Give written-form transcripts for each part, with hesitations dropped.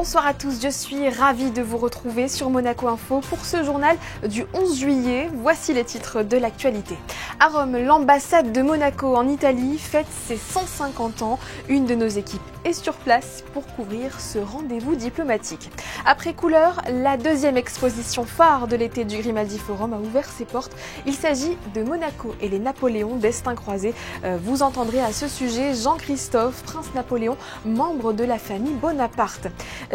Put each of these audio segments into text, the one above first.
Bonsoir à tous, je suis ravie de vous retrouver sur Monaco Info pour ce journal du 11 juillet. Voici les titres de l'actualité. À Rome, l'ambassade de Monaco en Italie fête ses 150 ans. Une de nos équipes est sur place pour couvrir ce rendez-vous diplomatique. Après Couleurs, la deuxième exposition phare de l'été du Grimaldi Forum a ouvert ses portes. Il s'agit de Monaco et les Napoléons, destin croisé. Vous entendrez à ce sujet Jean-Christophe, prince Napoléon, membre de la famille Bonaparte.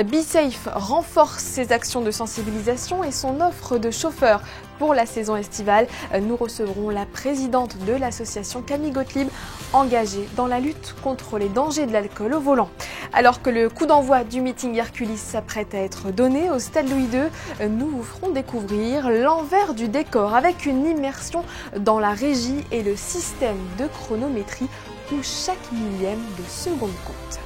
BeSafe renforce ses actions de sensibilisation et son offre de chauffeurs pour la saison estivale. Nous recevrons la présidente de l'association Camille Gottlieb, engagée dans la lutte contre les dangers de l'alcool au volant. Alors que le coup d'envoi du meeting Hercules s'apprête à être donné au Stade Louis II, nous vous ferons découvrir l'envers du décor avec une immersion dans la régie et le système de chronométrie où chaque millième de seconde compte.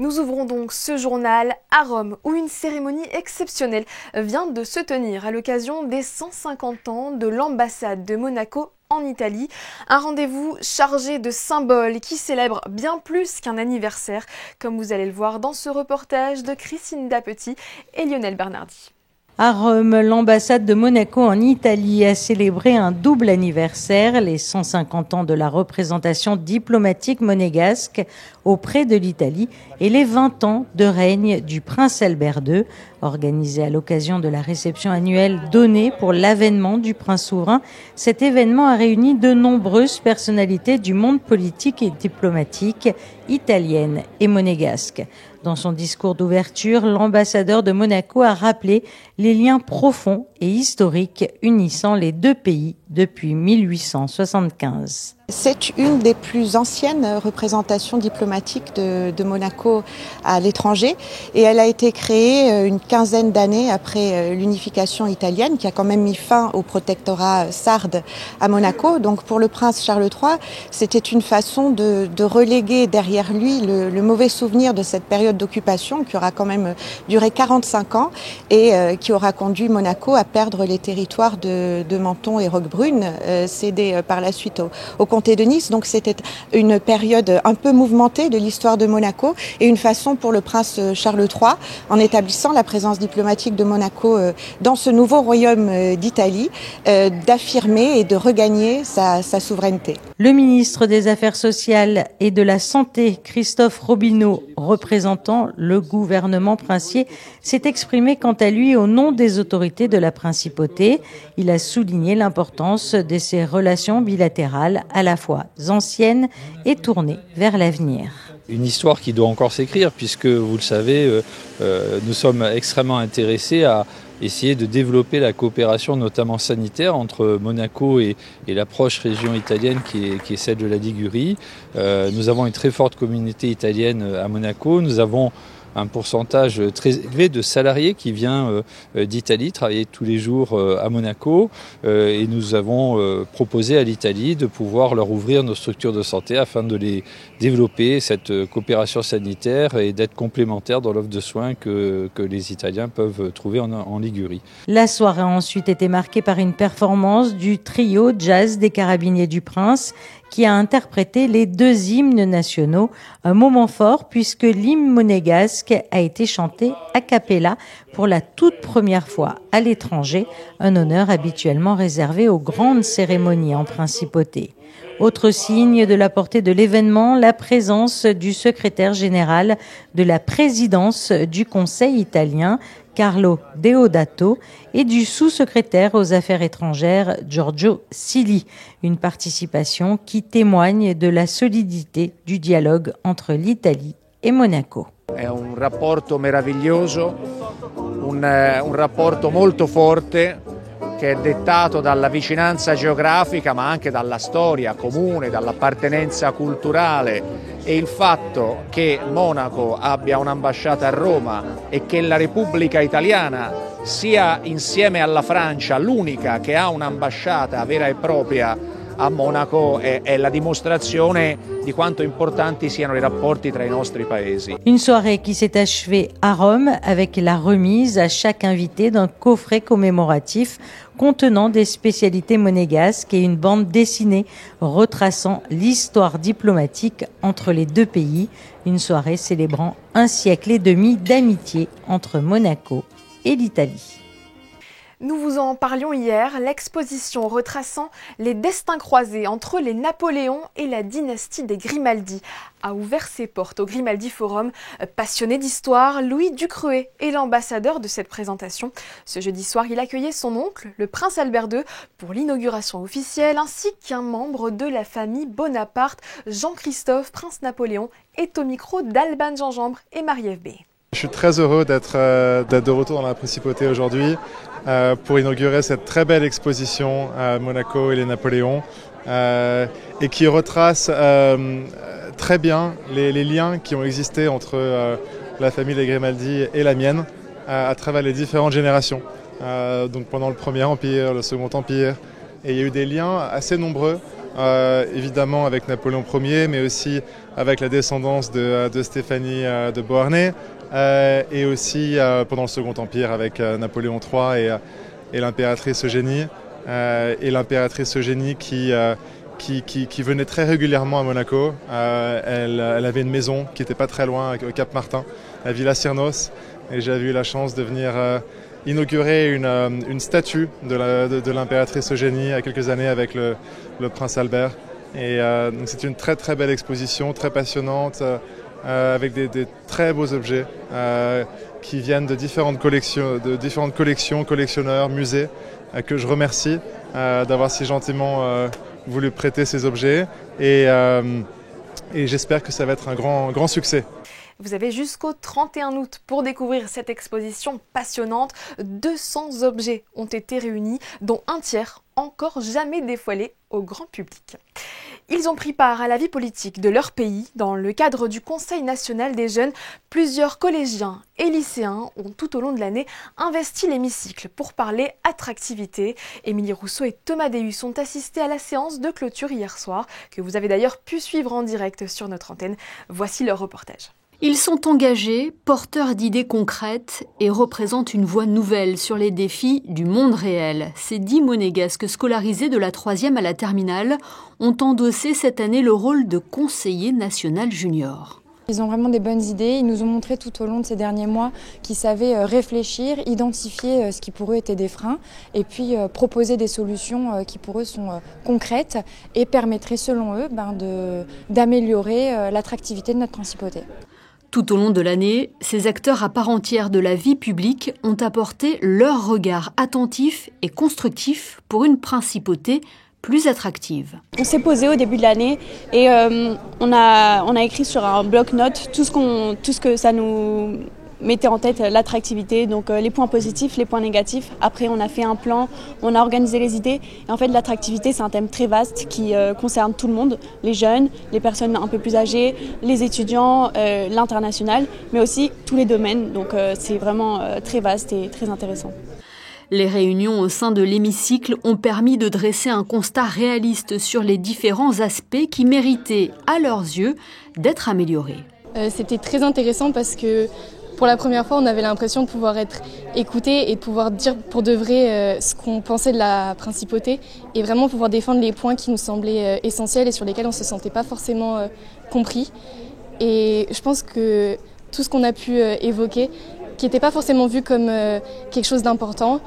Nous ouvrons donc ce journal à Rome où une cérémonie exceptionnelle vient de se tenir à l'occasion des 150 ans de l'ambassade de Monaco en Italie. Un rendez-vous chargé de symboles qui célèbre bien plus qu'un anniversaire, comme vous allez le voir dans ce reportage de Christine Dapetit et Lionel Bernardi. À Rome, l'ambassade de Monaco en Italie a célébré un double anniversaire, les 150 ans de la représentation diplomatique monégasque auprès de l'Italie et les 20 ans de règne du prince Albert II, organisé à l'occasion de la réception annuelle donnée pour l'avènement du prince souverain. Cet événement a réuni de nombreuses personnalités du monde politique et diplomatique italienne et monégasque. Dans son discours d'ouverture, l'ambassadeur de Monaco a rappelé les liens profonds et historiques unissant les deux pays depuis 1875. C'est une des plus anciennes représentations diplomatiques de Monaco à l'étranger et elle a été créée une quinzaine d'années après l'unification italienne qui a quand même mis fin au protectorat sarde à Monaco. Donc pour le prince Charles III, c'était une façon de reléguer derrière lui le mauvais souvenir de cette période d'occupation qui aura quand même duré 45 ans et qui aura conduit Monaco à perdre les territoires de Menton et Roquebrune, cédés par la suite au comté de Nice. Donc c'était une période un peu mouvementée de l'histoire de Monaco et une façon pour le prince Charles III, en établissant la présence diplomatique de Monaco dans ce nouveau royaume d'Italie, d'affirmer et de regagner sa souveraineté. Le ministre des Affaires sociales et de la Santé, Christophe Robineau, représentant le gouvernement princier, s'est exprimé quant à lui au nom des autorités de la principauté. Il a souligné l'importance de ces relations bilatérales à la fois anciennes et tournées vers l'avenir. Une histoire qui doit encore s'écrire puisque, vous le savez, nous sommes extrêmement intéressés à essayer de développer la coopération, notamment sanitaire, entre Monaco et la proche région italienne qui est celle de la Ligurie. Nous avons une très forte communauté italienne à Monaco. Nous avons un pourcentage très élevé de salariés qui vient d'Italie travailler tous les jours à Monaco et nous avons proposé à l'Italie de pouvoir leur ouvrir nos structures de santé afin de les développer, cette coopération sanitaire, et d'être complémentaires dans l'offre de soins que les Italiens peuvent trouver en Ligurie. La soirée a ensuite été marquée par une performance du trio jazz des Carabiniers du Prince qui a interprété les deux hymnes nationaux. Un moment fort puisque l'hymne monégasque a été chanté a cappella pour la toute première fois à l'étranger, un honneur habituellement réservé aux grandes cérémonies en principauté. Autre signe de la portée de l'événement, la présence du secrétaire général de la présidence du Conseil italien, Carlo Deodato, et du sous-secrétaire aux Affaires étrangères, Giorgio Silli. Une participation qui témoigne de la solidité du dialogue entre l'Italie et Monaco. È un rapporto meraviglioso, un rapporto molto forte che è dettato dalla vicinanza geografica ma anche dalla storia comune, dall'appartenenza culturale e il fatto che Monaco abbia un'ambasciata a Roma e che la Repubblica Italiana sia insieme alla Francia l'unica che ha un'ambasciata vera e propria a Monaco è la dimostrazione di quanto importanti siano i rapporti tra i nostri paesi. Une soirée qui s'est achevée à Rome avec la remise à chaque invité d'un coffret commémoratif contenant des spécialités monégasques et une bande dessinée retraçant l'histoire diplomatique entre les deux pays. Une soirée célébrant un siècle et demi d'amitié entre Monaco et l'Italie. Nous vous en parlions hier, l'exposition retraçant les destins croisés entre les Napoléons et la dynastie des Grimaldi a ouvert ses portes au Grimaldi Forum. Passionné d'histoire, Louis Ducruet est l'ambassadeur de cette présentation. Ce jeudi soir, il accueillait son oncle, le prince Albert II, pour l'inauguration officielle, ainsi qu'un membre de la famille Bonaparte, Jean-Christophe, prince Napoléon, est au micro d'Alban Gingembre et Marie-Ève B. Je suis très heureux d'être de retour dans la Principauté aujourd'hui pour inaugurer cette très belle exposition à Monaco et les Napoléons et qui retrace très bien les liens qui ont existé entre la famille des Grimaldi et la mienne à travers les différentes générations. Donc pendant le Premier Empire, le Second Empire, et il y a eu des liens assez nombreux. Évidemment avec Napoléon Ier, mais aussi avec la descendance de Stéphanie de Beauharnais, et aussi pendant le Second Empire avec Napoléon III et l'impératrice Eugénie, qui venait très régulièrement à Monaco. Elle avait une maison qui n'était pas très loin, au Cap Martin, à Villa Cyrnos, et j'avais eu la chance de venir inaugurer une statue de l'impératrice Eugénie il y a quelques années avec le prince Albert. Et donc c'est une très très belle exposition, très passionnante, avec des très beaux objets qui viennent de différentes collections, collectionneurs, musées, que je remercie d'avoir si gentiment voulu prêter ces objets. Et j'espère que ça va être un grand succès. Vous avez jusqu'au 31 août pour découvrir cette exposition passionnante. 200 objets ont été réunis, dont un tiers encore jamais dévoilé au grand public. Ils ont pris part à la vie politique de leur pays. Dans le cadre du Conseil national des jeunes, plusieurs collégiens et lycéens ont tout au long de l'année investi l'hémicycle pour parler attractivité. Émilie Rousseau et Thomas Deus ont assisté à la séance de clôture hier soir, que vous avez d'ailleurs pu suivre en direct sur notre antenne. Voici leur reportage. Ils sont engagés, porteurs d'idées concrètes et représentent une voix nouvelle sur les défis du monde réel. Ces 10 monégasques scolarisés de la 3e à la terminale ont endossé cette année le rôle de conseiller national junior. Ils ont vraiment des bonnes idées. Ils nous ont montré tout au long de ces derniers mois qu'ils savaient réfléchir, identifier ce qui pour eux était des freins et puis proposer des solutions qui pour eux sont concrètes et permettraient selon eux d'améliorer l'attractivité de notre principauté. Tout au long de l'année, ces acteurs à part entière de la vie publique ont apporté leur regard attentif et constructif pour une principauté plus attractive. On s'est posé au début de l'année et on a écrit sur un bloc-notes tout ce que ça nous mettait en tête, l'attractivité, donc les points positifs, les points négatifs. Après, on a fait un plan, on a organisé les idées. Et en fait, l'attractivité, c'est un thème très vaste qui concerne tout le monde, les jeunes, les personnes un peu plus âgées, les étudiants, l'international, mais aussi tous les domaines. Donc c'est vraiment très vaste et très intéressant. Les réunions au sein de l'hémicycle ont permis de dresser un constat réaliste sur les différents aspects qui méritaient, à leurs yeux, d'être améliorés. C'était très intéressant parce que pour la première fois, on avait l'impression de pouvoir être écouté et de pouvoir dire pour de vrai ce qu'on pensait de la principauté et vraiment pouvoir défendre les points qui nous semblaient essentiels et sur lesquels on ne se sentait pas forcément compris. Et je pense que tout ce qu'on a pu évoquer, qui n'était pas forcément vu comme quelque chose d'important,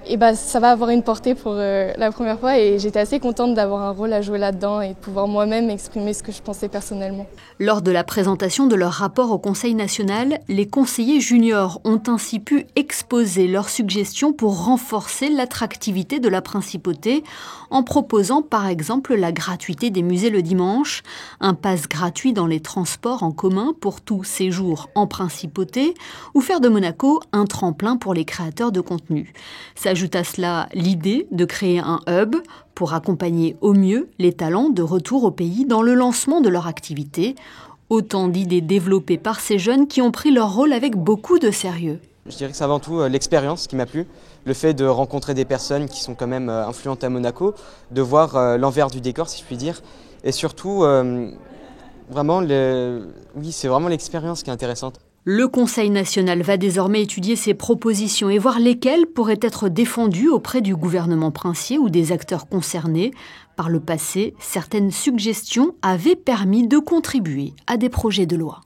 et ça va avoir une portée pour la première fois et j'étais assez contente d'avoir un rôle à jouer là-dedans et de pouvoir moi-même exprimer ce que je pensais personnellement. Lors de la présentation de leur rapport au Conseil national, les conseillers juniors ont ainsi pu exposer leurs suggestions pour renforcer l'attractivité de la principauté en proposant par exemple la gratuité des musées le dimanche, un pass gratuit dans les transports en commun pour tout séjour en principauté ou faire de Monaco un tremplin pour les créateurs de contenu. S'ajoute à cela l'idée de créer un hub pour accompagner au mieux les talents de retour au pays dans le lancement de leur activité. Autant d'idées développées par ces jeunes qui ont pris leur rôle avec beaucoup de sérieux. Je dirais que c'est avant tout l'expérience qui m'a plu, le fait de rencontrer des personnes qui sont quand même influentes à Monaco, de voir l'envers du décor si je puis dire, et surtout vraiment, oui, c'est vraiment l'expérience qui est intéressante. Le Conseil national va désormais étudier ces propositions et voir lesquelles pourraient être défendues auprès du gouvernement princier ou des acteurs concernés. Par le passé, certaines suggestions avaient permis de contribuer à des projets de loi.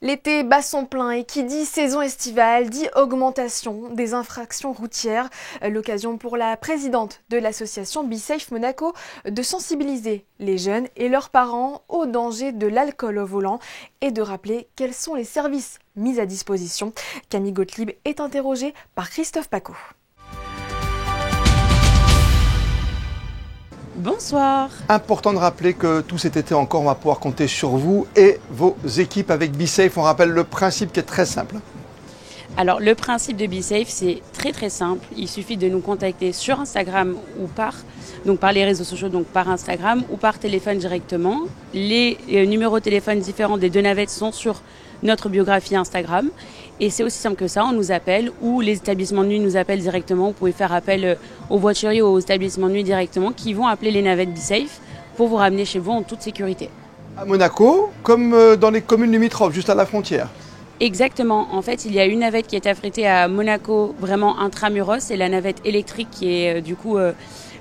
L'été bat son plein et qui dit saison estivale dit augmentation des infractions routières. L'occasion pour la présidente de l'association BeSafe Monaco de sensibiliser les jeunes et leurs parents au danger de l'alcool au volant et de rappeler quels sont les services mis à disposition. Camille Gottlieb est interrogée par Christophe Paco. Bonsoir. Important de rappeler que tout cet été encore, on va pouvoir compter sur vous et vos équipes avec BeSafe. On rappelle le principe qui est très simple. Alors le principe de BeSafe, c'est très simple. Il suffit de nous contacter sur Instagram ou par les réseaux sociaux, donc par Instagram ou par téléphone directement. Les numéros de téléphone différents des deux navettes sont sur notre biographie Instagram. Et c'est aussi simple que ça, on nous appelle ou les établissements de nuit nous appellent directement. Vous pouvez faire appel aux voituriers ou aux établissements de nuit directement qui vont appeler les navettes BeSafe pour vous ramener chez vous en toute sécurité. À Monaco, comme dans les communes limitrophes, juste à la frontière. Exactement. En fait, il y a une navette qui est affrétée à Monaco, vraiment intramuros. C'est la navette électrique qui est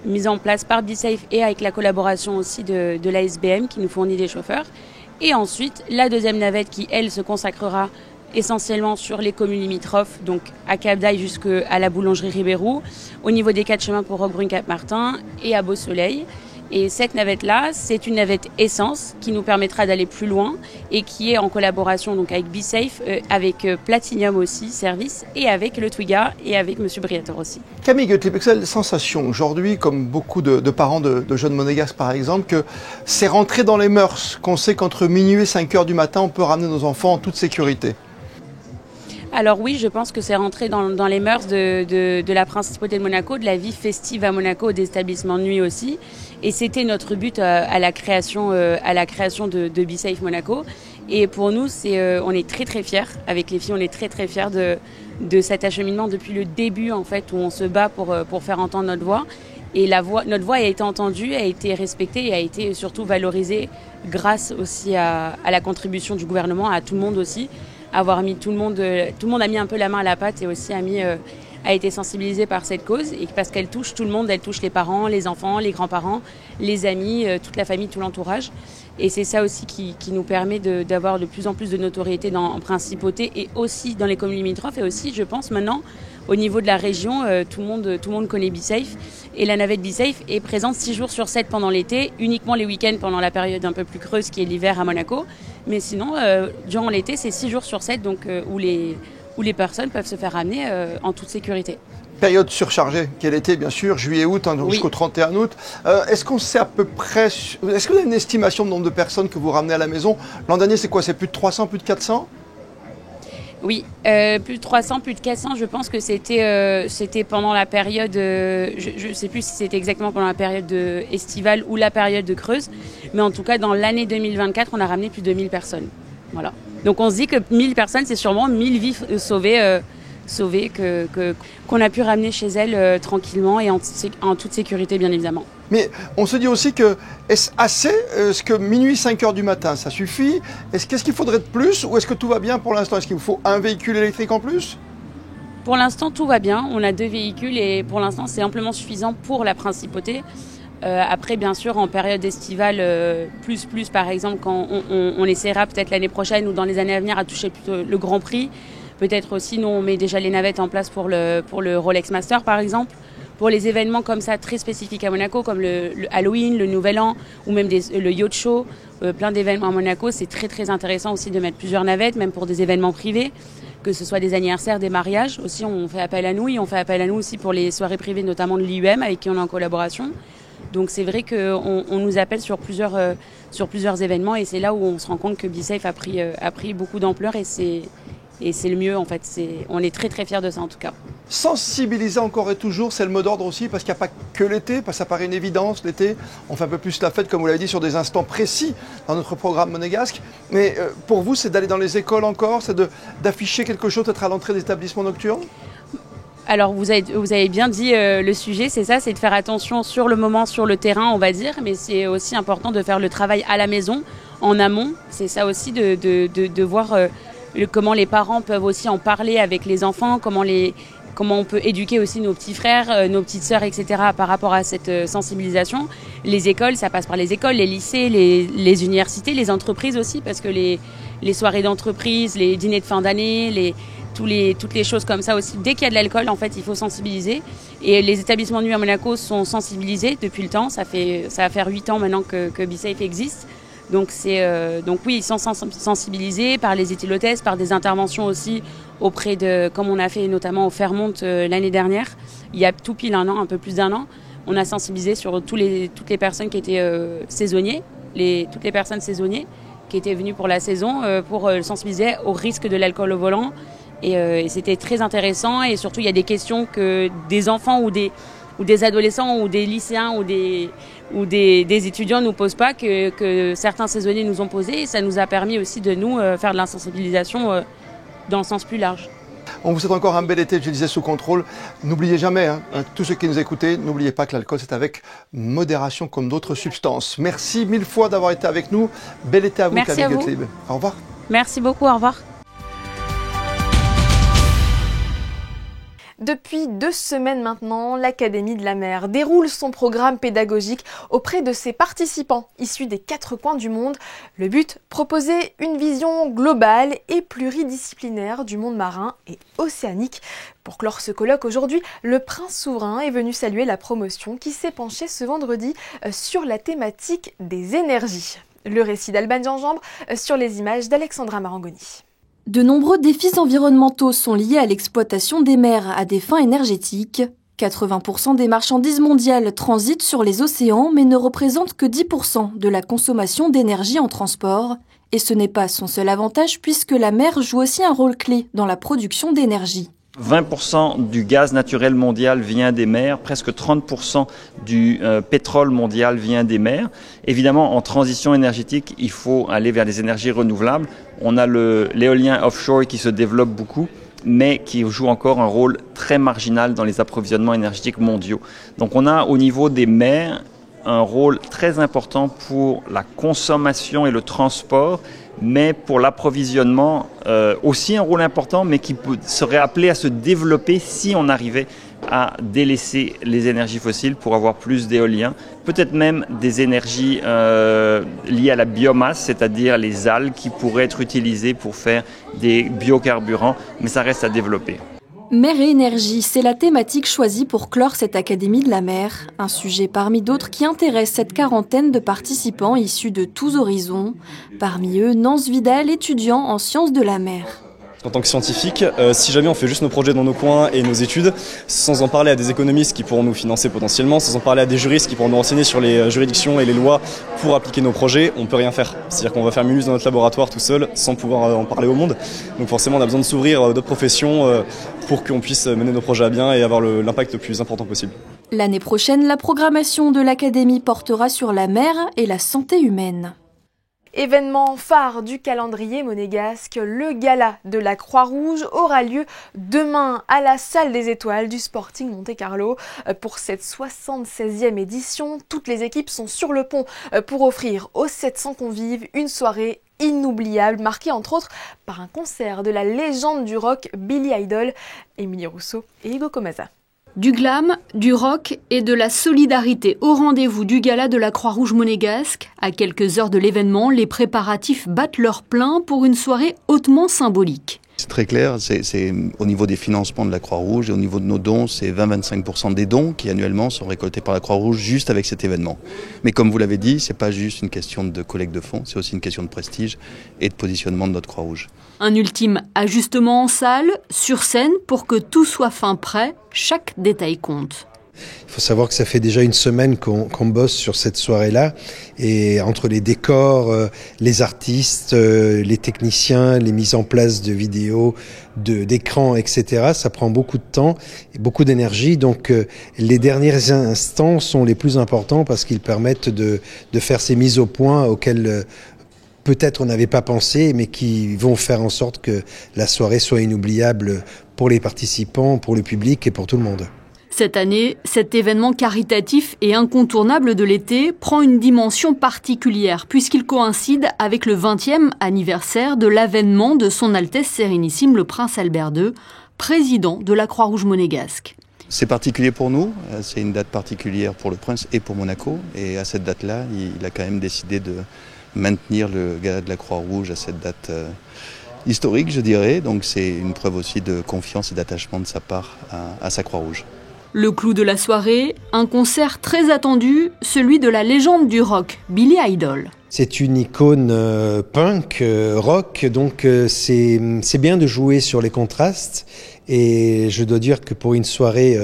mise en place par BeSafe et avec la collaboration aussi de l'ASBM qui nous fournit des chauffeurs. Et ensuite, la deuxième navette qui, elle, se consacrera essentiellement sur les communes limitrophes, donc à Cap d'Aille jusqu'à la boulangerie Ribérou, au niveau des 4 chemins pour Roquebrune-Cap-Martin et à Beau-Soleil. Et cette navette-là, c'est une navette essence qui nous permettra d'aller plus loin et qui est en collaboration donc avec BeSafe, avec Platinum aussi, service, et avec le Twiga et avec Monsieur Briator aussi. Camille Gottlieb, quelle sensation aujourd'hui, comme beaucoup de parents de jeunes monégasques par exemple, que c'est rentré dans les mœurs, qu'on sait qu'entre minuit et 5 heures du matin, on peut ramener nos enfants en toute sécurité? Alors oui, je pense que c'est rentré dans les mœurs de la principauté de Monaco, de la vie festive à Monaco, des établissements de nuit aussi. Et c'était notre but à la création de BeSafe Monaco. Et pour nous, on est très fiers. Avec les filles, on est très fiers de cet acheminement depuis le début en fait, où on se bat pour faire entendre notre voix. Et notre voix a été entendue, a été respectée et a été surtout valorisée grâce aussi à la contribution du gouvernement, à tout le monde aussi. Avoir mis tout le monde a mis un peu la main à la pâte et aussi a été sensibilisé par cette cause et parce qu'elle touche tout le monde, elle touche les parents, les enfants, les grands-parents, les amis, toute la famille, tout l'entourage. Et c'est ça aussi qui nous permet d'avoir de plus en plus de notoriété en principauté et aussi dans les communes limitrophes et aussi, je pense, maintenant, au niveau de la région, tout le monde connaît BeSafe et la navette BeSafe est présente 6 jours sur 7 pendant l'été, uniquement les week-ends pendant la période un peu plus creuse qui est l'hiver à Monaco. Mais sinon, durant l'été, c'est 6 jours sur 7 donc, où les personnes peuvent se faire ramener en toute sécurité. Période surchargée, quel été bien sûr, juillet-août, jusqu'au 31 août. Est-ce qu'on sait à peu près, est-ce que vous avez une estimation du nombre de personnes que vous ramenez à la maison? L'an dernier, c'est quoi? C'est plus de 300, plus de 400? Oui, plus de 300, plus de 400, je pense que c'était pendant la période, je ne sais plus si c'était exactement pendant la période estivale ou la période de creuse, mais en tout cas dans l'année 2024, on a ramené plus de 1000 personnes. Voilà. Donc on se dit que 1000 personnes, c'est sûrement 1000 vies sauvées qu'on a pu ramener chez elles tranquillement et en toute sécurité bien évidemment. Mais on se dit aussi que, est-ce assez? Est-ce que minuit 5 heures du matin, ça suffit? Qu'est-ce qu'il faudrait de plus ou est-ce que tout va bien pour l'instant? Est-ce qu'il vous faut un véhicule électrique en plus? Pour l'instant, tout va bien. On a 2 véhicules et pour l'instant, c'est amplement suffisant pour la principauté. Après, bien sûr, en période estivale, plus par exemple, quand on essaiera peut-être l'année prochaine ou dans les années à venir à toucher plutôt le Grand Prix. Peut-être aussi, nous, on met déjà les navettes en place pour le Rolex Master, par exemple. Pour les événements comme ça, très spécifiques à Monaco, comme le Halloween, le Nouvel An, ou même le Yacht Show, plein d'événements à Monaco, c'est très intéressant aussi de mettre plusieurs navettes, même pour des événements privés, que ce soit des anniversaires, des mariages. Aussi, on fait appel à nous, et on fait appel à nous aussi pour les soirées privées, notamment de l'IUM, avec qui on est en collaboration. Donc c'est vrai qu'on nous appelle sur plusieurs événements, et c'est là où on se rend compte que BeSafe a pris beaucoup d'ampleur, et c'est le mieux en fait. On est très fiers de ça en tout cas. sensibiliser encore et toujours, c'est le mot d'ordre aussi, parce qu'il n'y a pas que l'été, parce que ça paraît une évidence, l'été, on fait un peu plus la fête, comme vous l'avez dit, sur des instants précis dans notre programme monégasque. Mais pour vous, c'est d'aller dans les écoles encore, c'est d'afficher quelque chose peut-être à l'entrée des établissements nocturnes? Alors vous avez bien dit le sujet, c'est ça, c'est de faire attention sur le moment, sur le terrain, on va dire, mais c'est aussi important de faire le travail à la maison, en amont. C'est ça aussi de voir comment les parents peuvent aussi en parler avec les enfants, comment on peut éduquer aussi nos petits frères, nos petites sœurs, etc. par rapport à cette sensibilisation. Les écoles, ça passe par les écoles, les lycées, les universités, les entreprises aussi, parce que les soirées d'entreprise, les dîners de fin d'année, toutes les choses comme ça aussi. Dès qu'il y a de l'alcool, en fait, il faut sensibiliser. Et les établissements de nuit à Monaco sont sensibilisés depuis le temps. Ça va faire 8 ans maintenant que BeSafe existe. Donc oui, ils sont sensibilisés par les éthylotestes, par des interventions aussi auprès de, comme on a fait notamment au Fairmont l'année dernière, il y a tout pile un an, un peu plus d'1 an, on a sensibilisé sur toutes les personnes qui étaient saisonniers, toutes les personnes saisonniers qui étaient venues pour la saison, pour sensibiliser au risque de l'alcool au volant. Et c'était très intéressant, et surtout il y a des questions que des enfants ou des adolescents ou des lycéens ou des étudiants ne nous posent pas, que certains saisonniers nous ont posées, et ça nous a permis aussi de nous faire de la sensibilisation dans le sens plus large. On vous souhaite encore un bel été, je le disais, sous contrôle. N'oubliez jamais, tous ceux qui nous écoutez, n'oubliez pas que l'alcool, c'est avec modération comme d'autres substances. Merci 1000 fois d'avoir été avec nous. Bel été à vous, Camille Gottlieb. Au revoir. Merci beaucoup, au revoir. Depuis 2 semaines maintenant, l'Académie de la mer déroule son programme pédagogique auprès de ses participants issus des 4 coins du monde. Le but, proposer une vision globale et pluridisciplinaire du monde marin et océanique. Pour clore ce colloque aujourd'hui, le prince souverain est venu saluer la promotion qui s'est penchée ce vendredi sur la thématique des énergies. Le récit d'Alban Janjambre sur les images d'Alexandra Marangoni. De nombreux défis environnementaux sont liés à l'exploitation des mers à des fins énergétiques. 80% des marchandises mondiales transitent sur les océans, mais ne représentent que 10% de la consommation d'énergie en transport. Et ce n'est pas son seul avantage, puisque la mer joue aussi un rôle clé dans la production d'énergie. 20% du gaz naturel mondial vient des mers, presque 30% du pétrole mondial vient des mers. Évidemment, en transition énergétique, il faut aller vers des énergies renouvelables. On a l'éolien offshore qui se développe beaucoup, mais qui joue encore un rôle très marginal dans les approvisionnements énergétiques mondiaux. Donc on a au niveau des mers un rôle très important pour la consommation et le transport, mais pour l'approvisionnement aussi un rôle important, mais qui serait appelé à se développer si on arrivait à délaisser les énergies fossiles pour avoir plus d'éolien, peut-être même des énergies liées à la biomasse, c'est-à-dire les algues qui pourraient être utilisées pour faire des biocarburants, mais ça reste à développer. Mer et énergie, c'est la thématique choisie pour clore cette Académie de la mer. Un sujet parmi d'autres qui intéresse cette quarantaine de participants issus de tous horizons. Parmi eux, Nance Vidal, étudiant en sciences de la mer. En tant que scientifique, si jamais on fait juste nos projets dans nos coins et nos études, sans en parler à des économistes qui pourront nous financer potentiellement, sans en parler à des juristes qui pourront nous renseigner sur les juridictions et les lois pour appliquer nos projets, on ne peut rien faire. C'est-à-dire qu'on va faire minus dans notre laboratoire tout seul sans pouvoir en parler au monde. Donc forcément on a besoin de s'ouvrir d'autres professions pour qu'on puisse mener nos projets à bien et avoir l'impact le plus important possible. L'année prochaine, la programmation de l'Académie portera sur la mer et la santé humaine. Événement phare du calendrier monégasque, le gala de la Croix-Rouge aura lieu demain à la salle des étoiles du Sporting Monte-Carlo. Pour cette 76e édition, toutes les équipes sont sur le pont pour offrir aux 700 convives une soirée inoubliable, marquée entre autres par un concert de la légende du rock Billy Idol, Émilie Rousseau et Hugo Comasa. Du glam, du rock et de la solidarité au rendez-vous du gala de la Croix-Rouge monégasque. À quelques heures de l'événement, les préparatifs battent leur plein pour une soirée hautement symbolique. C'est très clair, c'est au niveau des financements de la Croix-Rouge et au niveau de nos dons, c'est 20-25% des dons qui annuellement sont récoltés par la Croix-Rouge juste avec cet événement. Mais comme vous l'avez dit, c'est pas juste une question de collecte de fonds, c'est aussi une question de prestige et de positionnement de notre Croix-Rouge. Un ultime ajustement en salle, sur scène, pour que tout soit fin prêt, chaque détail compte. Il faut savoir que ça fait déjà une semaine qu'on bosse sur cette soirée-là, et entre les décors, les artistes, les techniciens, les mises en place de vidéos, d'écrans, etc., ça prend beaucoup de temps et beaucoup d'énergie. Donc les derniers instants sont les plus importants parce qu'ils permettent de faire ces mises au point auxquelles peut-être on n'avait pas pensé, mais qui vont faire en sorte que la soirée soit inoubliable pour les participants, pour le public et pour tout le monde. Cette année, cet événement caritatif et incontournable de l'été prend une dimension particulière puisqu'il coïncide avec le 20e anniversaire de l'avènement de Son Altesse Sérénissime le Prince Albert II, président de la Croix-Rouge monégasque. C'est particulier pour nous, c'est une date particulière pour le Prince et pour Monaco. Et à cette date-là, il a quand même décidé de maintenir le gala de la Croix-Rouge à cette date historique, je dirais. Donc c'est une preuve aussi de confiance et d'attachement de sa part à sa Croix-Rouge. Le clou de la soirée, un concert très attendu, celui de la légende du rock, Billy Idol. C'est une icône punk, rock, donc c'est bien de jouer sur les contrastes. Et je dois dire que pour une soirée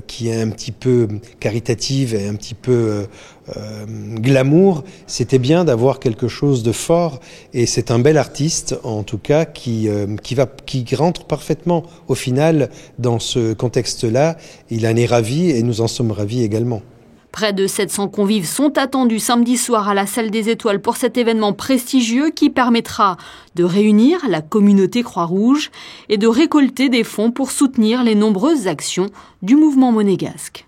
qui est un petit peu caritative et un petit peu glamour, c'était bien d'avoir quelque chose de fort. Et c'est un bel artiste, en tout cas, qui rentre parfaitement au final dans ce contexte-là. Il en est ravi et nous en sommes ravis également. Près de 700 convives sont attendus samedi soir à la Salle des Étoiles pour cet événement prestigieux qui permettra de réunir la communauté Croix-Rouge et de récolter des fonds pour soutenir les nombreuses actions du mouvement monégasque.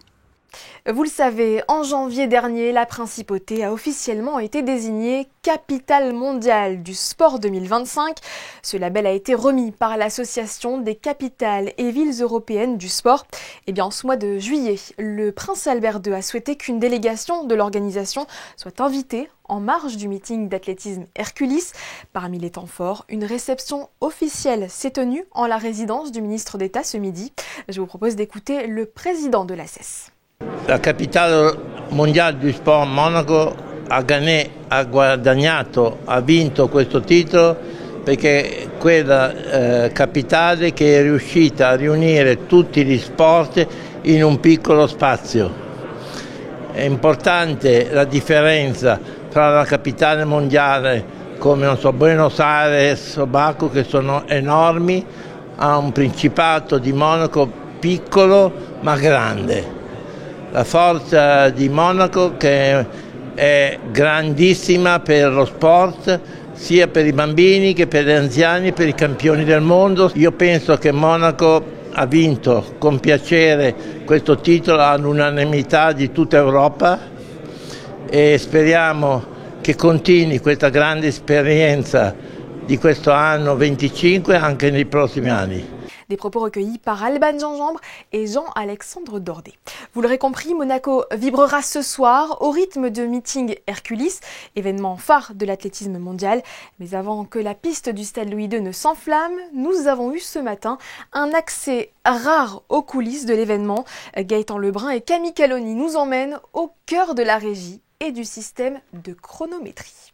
Vous le savez, en janvier dernier, la Principauté a officiellement été désignée capitale mondiale du sport 2025. Ce label a été remis par l'Association des capitales et villes européennes du sport. Et bien, en ce mois de juillet, le Prince Albert II a souhaité qu'une délégation de l'organisation soit invitée en marge du meeting d'athlétisme Herculis. Parmi les temps forts, une réception officielle s'est tenue en la résidence du ministre d'État ce midi. Je vous propose d'écouter le président de l'ACES. La capitale mondiale du sport Monaco ha guadagnato, ha vinto questo titolo perché è quella capitale che è riuscita a riunire tutti gli sport in un piccolo spazio. È importante la differenza tra la capitale mondiale come Buenos Aires o Baku, che sono enormi, a un Principato di Monaco piccolo ma grande. La forza di Monaco che è grandissima per lo sport, sia per i bambini che per gli anziani, per i campioni del mondo. Io penso che Monaco ha vinto con piacere questo titolo all'unanimità di tutta Europa e speriamo che continui questa grande esperienza di questo anno 25 anche nei prossimi anni. Des propos recueillis par Alban Gingembre et Jean-Alexandre Dordet. Vous l'aurez compris, Monaco vibrera ce soir au rythme de meeting Herculis, événement phare de l'athlétisme mondial. Mais avant que la piste du Stade Louis II ne s'enflamme, nous avons eu ce matin un accès rare aux coulisses de l'événement. Gaëtan Lebrun et Camille Caloni nous emmènent au cœur de la régie et du système de chronométrie.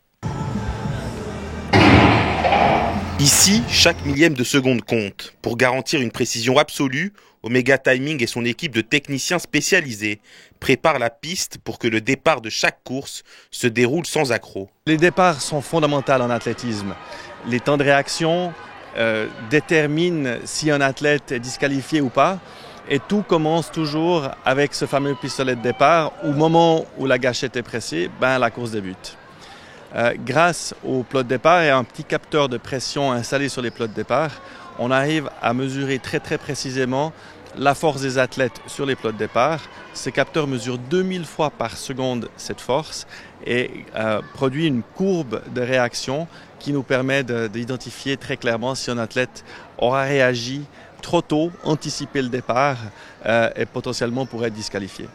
Ici, chaque millième de seconde compte. Pour garantir une précision absolue, Omega Timing et son équipe de techniciens spécialisés préparent la piste pour que le départ de chaque course se déroule sans accroc. Les départs sont fondamentaux en athlétisme. Les temps de réaction déterminent si un athlète est disqualifié ou pas. Et tout commence toujours avec ce fameux pistolet de départ. Au moment où la gâchette est pressée, la course débute. Grâce au plot de départ et à un petit capteur de pression installé sur les plots de départ, on arrive à mesurer très précisément la force des athlètes sur les plots de départ. Ces capteurs mesurent 2000 fois par seconde cette force et produit une courbe de réaction qui nous permet d'identifier très clairement si un athlète aura réagi trop tôt, anticipé le départ et potentiellement pourrait être disqualifié.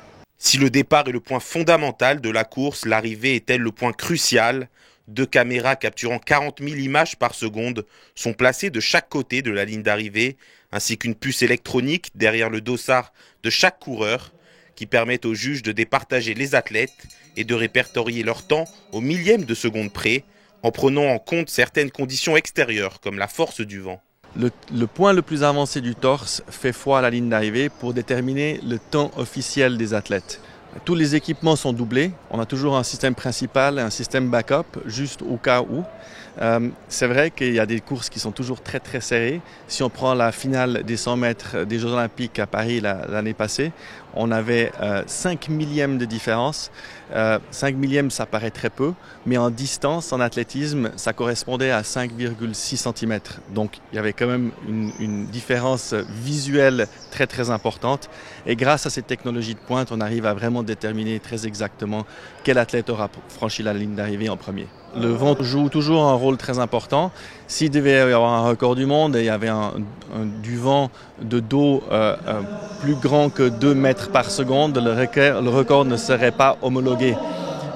Si le départ est le point fondamental de la course, l'arrivée est-elle le point crucial? 2 caméras capturant 40 000 images par seconde sont placées de chaque côté de la ligne d'arrivée, ainsi qu'une puce électronique derrière le dossard de chaque coureur qui permet aux juges de départager les athlètes et de répertorier leur temps au millième de seconde près, en prenant en compte certaines conditions extérieures comme la force du vent. Le point le plus avancé du torse fait foi à la ligne d'arrivée pour déterminer le temps officiel des athlètes. Tous les équipements sont doublés. On a toujours un système principal et un système backup, juste au cas où. C'est vrai qu'il y a des courses qui sont toujours très très serrées. Si on prend la finale des 100 mètres des Jeux Olympiques à Paris l'année passée, on avait 5 millièmes de différence. 5 millièmes, ça paraît très peu, mais en distance, en athlétisme, ça correspondait à 5,6 cm. Donc il y avait quand même une différence visuelle très très importante. Et grâce à cette technologie de pointe, on arrive à vraiment déterminer très exactement quel athlète aura franchi la ligne d'arrivée en premier. Le vent joue toujours un rôle très important. S'il devait y avoir un record du monde et il y avait du vent de dos plus grand que 2 mètres par seconde, le record ne serait pas homologué.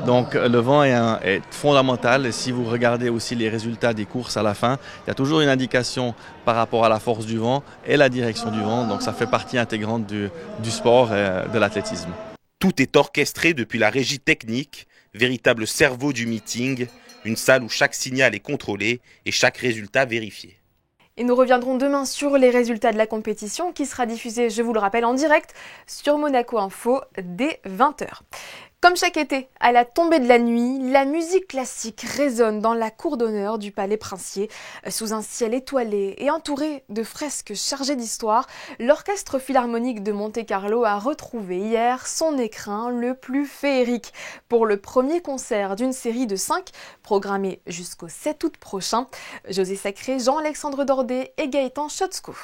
Donc le vent est fondamental. Et si vous regardez aussi les résultats des courses à la fin, il y a toujours une indication par rapport à la force du vent et la direction du vent. Donc ça fait partie intégrante du sport et de l'athlétisme. Tout est orchestré depuis la régie technique, véritable cerveau du meeting, une salle où chaque signal est contrôlé et chaque résultat vérifié. Et nous reviendrons demain sur les résultats de la compétition qui sera diffusée, je vous le rappelle, en direct sur Monaco Info dès 20h. Comme chaque été, à la tombée de la nuit, la musique classique résonne dans la cour d'honneur du Palais Princier. Sous un ciel étoilé et entouré de fresques chargées d'histoire, l'Orchestre Philharmonique de Monte-Carlo a retrouvé hier son écrin le plus féerique pour le premier concert d'une série de 5 programmée jusqu'au 7 août prochain. José Sacré, Jean-Alexandre Dordet et Gaëtan Chotzko.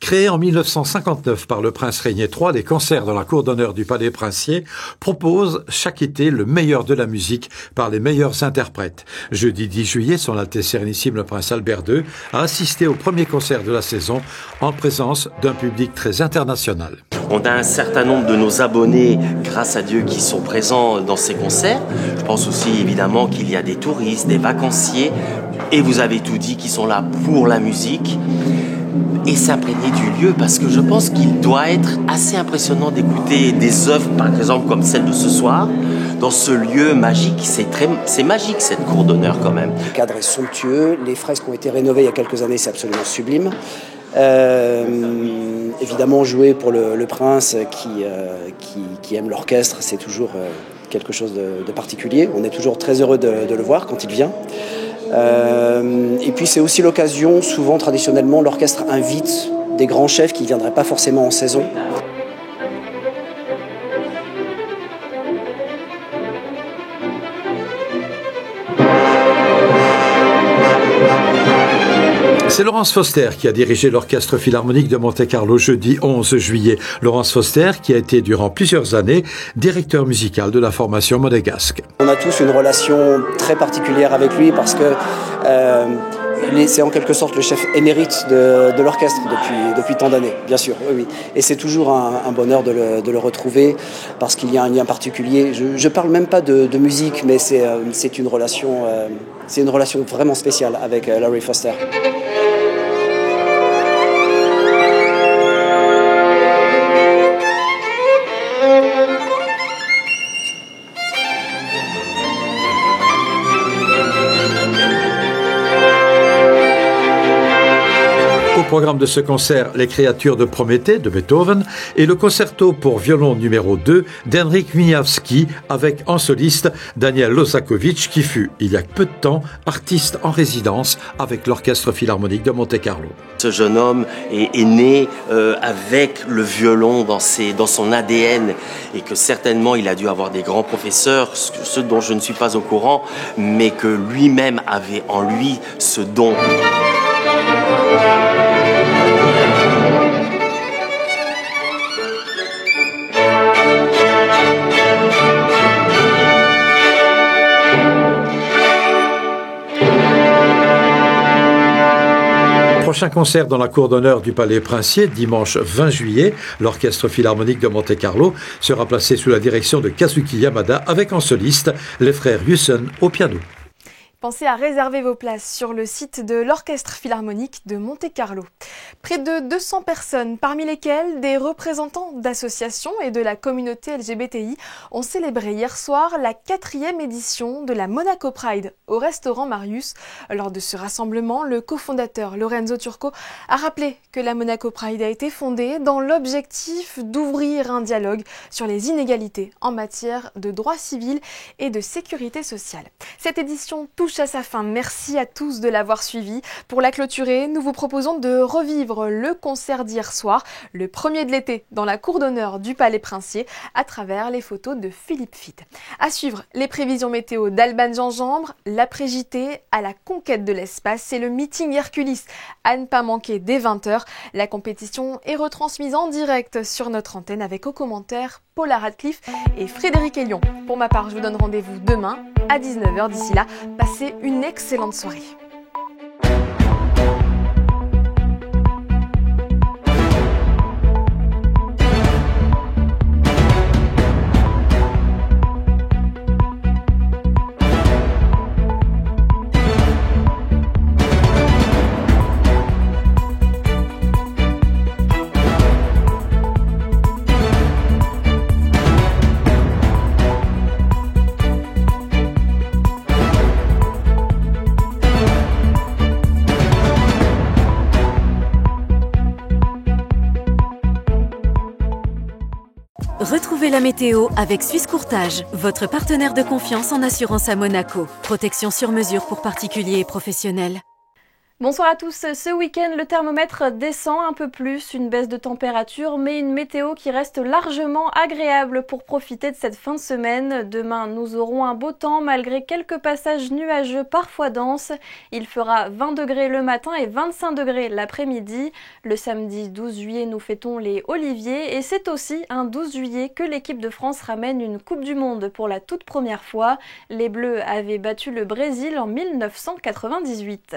Créés en 1959 par le prince Régnier III, les concerts dans la cour d'honneur du Palais Princier proposent chaque été le meilleur de la musique par les meilleurs interprètes. Jeudi 10 juillet, Son Altesse Sérénissime le prince Albert II a assisté au premier concert de la saison en présence d'un public très international. On a un certain nombre de nos abonnés, grâce à Dieu, qui sont présents dans ces concerts. Je pense aussi évidemment qu'il y a des touristes, des vacanciers, et vous avez tout dit, qui sont là pour la musique. Et s'imprégner du lieu, parce que je pense qu'il doit être assez impressionnant d'écouter des œuvres, par exemple comme celle de ce soir, dans ce lieu magique. C'est magique cette cour d'honneur quand même. Le cadre est somptueux, les fresques ont été rénovées il y a quelques années, c'est absolument sublime. Évidemment, jouer pour le prince qui aime l'orchestre, c'est toujours quelque chose de particulier. On est toujours très heureux de le voir quand il vient. Et puis c'est aussi l'occasion, souvent traditionnellement, l'orchestre invite des grands chefs qui ne viendraient pas forcément en saison. C'est Laurence Foster qui a dirigé l'Orchestre Philharmonique de Monte-Carlo jeudi 11 juillet. Laurence Foster qui a été durant plusieurs années directeur musical de la formation monégasque. On a tous une relation très particulière avec lui parce que c'est en quelque sorte le chef émérite de l'orchestre depuis tant d'années, bien sûr. Oui. Et c'est toujours un bonheur de le retrouver parce qu'il y a un lien particulier. Je parle même pas de musique, mais c'est une relation vraiment spéciale avec Larry Foster. Au programme de ce concert, les créatures de Prométhée de Beethoven et le concerto pour violon numéro 2 d'Henryk Wieniawski avec en soliste Daniel Lozakovich qui fut, il y a peu de temps, artiste en résidence avec l'Orchestre Philharmonique de Monte-Carlo. Ce jeune homme est né avec le violon dans son ADN et que certainement il a dû avoir des grands professeurs, ceux dont je ne suis pas au courant, mais que lui-même avait en lui ce don. Prochain concert dans la cour d'honneur du Palais Princier, dimanche 20 juillet. L'Orchestre Philharmonique de Monte-Carlo sera placé sous la direction de Kazuki Yamada avec en soliste les frères Husson au piano. Pensez à réserver vos places sur le site de l'Orchestre Philharmonique de Monte-Carlo. Près de 200 personnes, parmi lesquelles des représentants d'associations et de la communauté LGBTI, ont célébré hier soir la 4e édition de la Monaco Pride au restaurant Marius. Lors de ce rassemblement, le cofondateur Lorenzo Turco a rappelé que la Monaco Pride a été fondée dans l'objectif d'ouvrir un dialogue sur les inégalités en matière de droits civils et de sécurité sociale. Cette édition touche à sa fin. Merci à tous de l'avoir suivi. Pour la clôturer, nous vous proposons de revivre le concert d'hier soir, le premier de l'été, dans la cour d'honneur du Palais Princier, à travers les photos de Philippe Fitt. À suivre, les prévisions météo d'Alban Gingembre, l'après-JT à la conquête de l'espace et le meeting Herculis à ne pas manquer dès 20h. La compétition est retransmise en direct sur notre antenne avec aux commentaires Paula Radcliffe et Frédéric Elion. Pour ma part, je vous donne rendez-vous demain à 19h. D'ici là, passez une excellente soirée. Retrouvez la météo avec Suisse Courtage, votre partenaire de confiance en assurance à Monaco. Protection sur mesure pour particuliers et professionnels. Bonsoir à tous. Ce week-end, le thermomètre descend un peu plus, une baisse de température, mais une météo qui reste largement agréable pour profiter de cette fin de semaine. Demain, nous aurons un beau temps malgré quelques passages nuageux parfois denses. Il fera 20 degrés le matin et 25 degrés l'après-midi. Le samedi 12 juillet, nous fêtons les Oliviers et c'est aussi un 12 juillet que l'équipe de France ramène une Coupe du Monde pour la toute première fois. Les Bleus avaient battu le Brésil en 1998.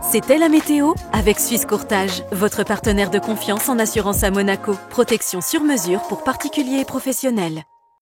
C'était la météo avec Suisse Courtage, votre partenaire de confiance en assurance à Monaco. Protection sur mesure pour particuliers et professionnels.